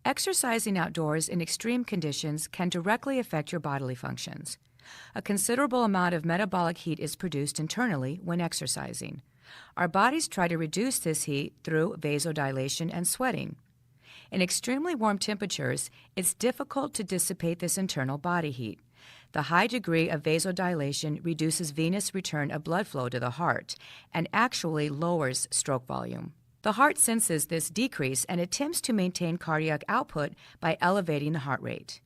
Exercising outdoors in extreme conditions can directly affect your bodily functions. A considerable amount of metabolic heat is produced internally when exercising. Our bodies try to reduce this heat through vasodilation and sweating. In extremely warm temperatures, it's difficult to dissipate this internal body heat. The high degree of vasodilation reduces venous return of blood flow to the heart and actually lowers stroke volume. The heart senses this decrease and attempts to maintain cardiac output by elevating the heart rate.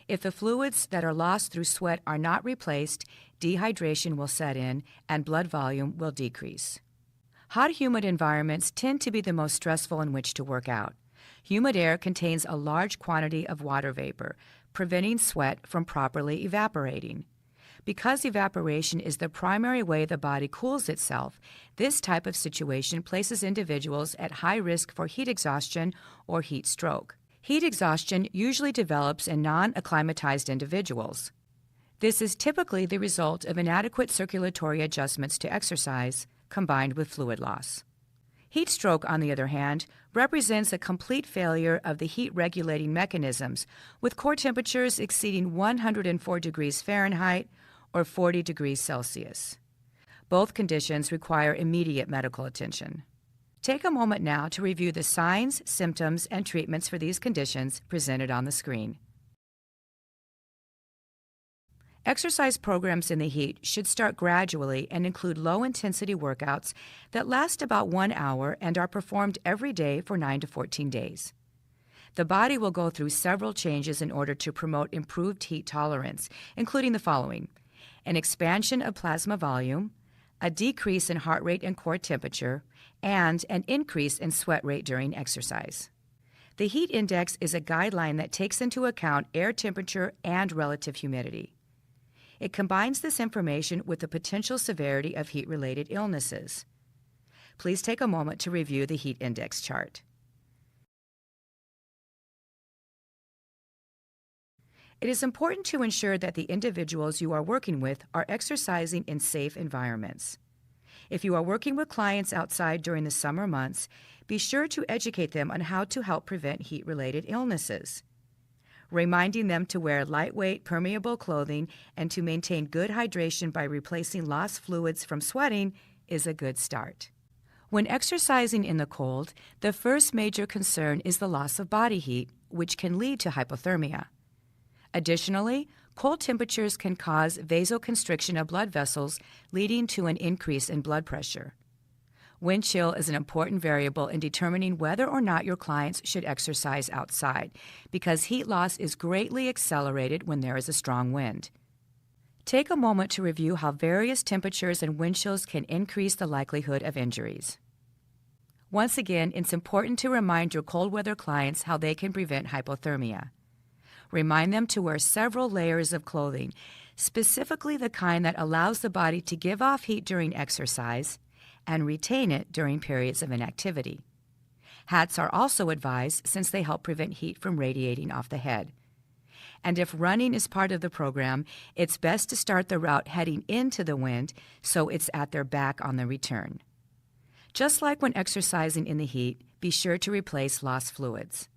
If the fluids that are lost through sweat are not replaced, dehydration will set in and blood volume will decrease. Hot, humid environments tend to be the most stressful in which to work out. Humid air contains a large quantity of water vapor, preventing sweat from properly evaporating. Because evaporation is the primary way the body cools itself, this type of situation places individuals at high risk for heat exhaustion or heat stroke. Heat exhaustion usually develops in non-acclimatized individuals. This is typically the result of inadequate circulatory adjustments to exercise, combined with fluid loss. Heat stroke, on the other hand, represents a complete failure of the heat-regulating mechanisms, with core temperatures exceeding 104 degrees Fahrenheit or 40 degrees Celsius. Both conditions require immediate medical attention. Take a moment now to review the signs, symptoms, and treatments for these conditions presented on the screen. Exercise programs in the heat should start gradually and include low-intensity workouts that last about 1 hour and are performed every day for 9 to 14 days. The body will go through several changes in order to promote improved heat tolerance, including the following: an expansion of plasma volume, a decrease in heart rate and core temperature, and an increase in sweat rate during exercise. The heat index is a guideline that takes into account air temperature and relative humidity. It combines this information with the potential severity of heat-related illnesses. Please take a moment to review the heat index chart. It is important to ensure that the individuals you are working with are exercising in safe environments. If you are working with clients outside during the summer months, be sure to educate them on how to help prevent heat-related illnesses. Reminding them to wear lightweight, permeable clothing and to maintain good hydration by replacing lost fluids from sweating is a good start. When exercising in the cold, the first major concern is the loss of body heat, which can lead to hypothermia. Additionally, cold temperatures can cause vasoconstriction of blood vessels, leading to an increase in blood pressure. Wind chill is an important variable in determining whether or not your clients should exercise outside, because heat loss is greatly accelerated when there is a strong wind. Take a moment to review how various temperatures and wind chills can increase the likelihood of injuries. Once again, it's important to remind your cold weather clients how they can prevent hypothermia. Remind them to wear several layers of clothing, specifically the kind that allows the body to give off heat during exercise and retain it during periods of inactivity. Hats are also advised since they help prevent heat from radiating off the head. And if running is part of the program, it's best to start the route heading into the wind so it's at their back on the return. Just like when exercising in the heat, be sure to replace lost fluids.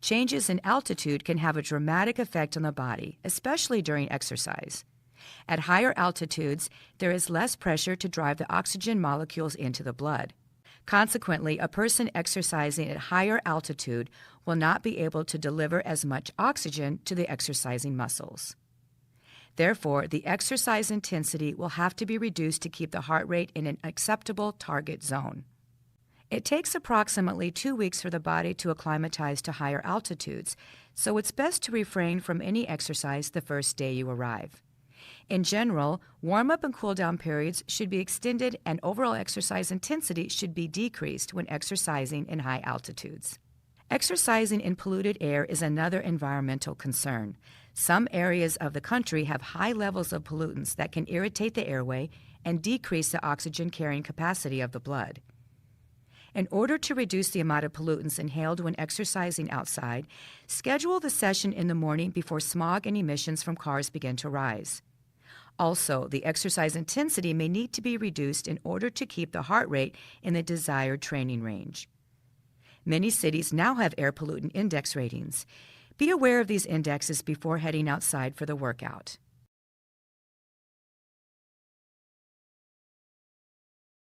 Changes in altitude can have a dramatic effect on the body, especially during exercise. At higher altitudes, there is less pressure to drive the oxygen molecules into the blood. Consequently, a person exercising at higher altitude will not be able to deliver as much oxygen to the exercising muscles. Therefore, the exercise intensity will have to be reduced to keep the heart rate in an acceptable target zone. It takes approximately 2 weeks for the body to acclimatize to higher altitudes, so it's best to refrain from any exercise the first day you arrive. In general, warm-up and cool-down periods should be extended and overall exercise intensity should be decreased when exercising in high altitudes. Exercising in polluted air is another environmental concern. Some areas of the country have high levels of pollutants that can irritate the airway and decrease the oxygen-carrying capacity of the blood. In order to reduce the amount of pollutants inhaled when exercising outside, schedule the session in the morning before smog and emissions from cars begin to rise. Also, the exercise intensity may need to be reduced in order to keep the heart rate in the desired training range. Many cities now have air pollutant index ratings. Be aware of these indexes before heading outside for the workout.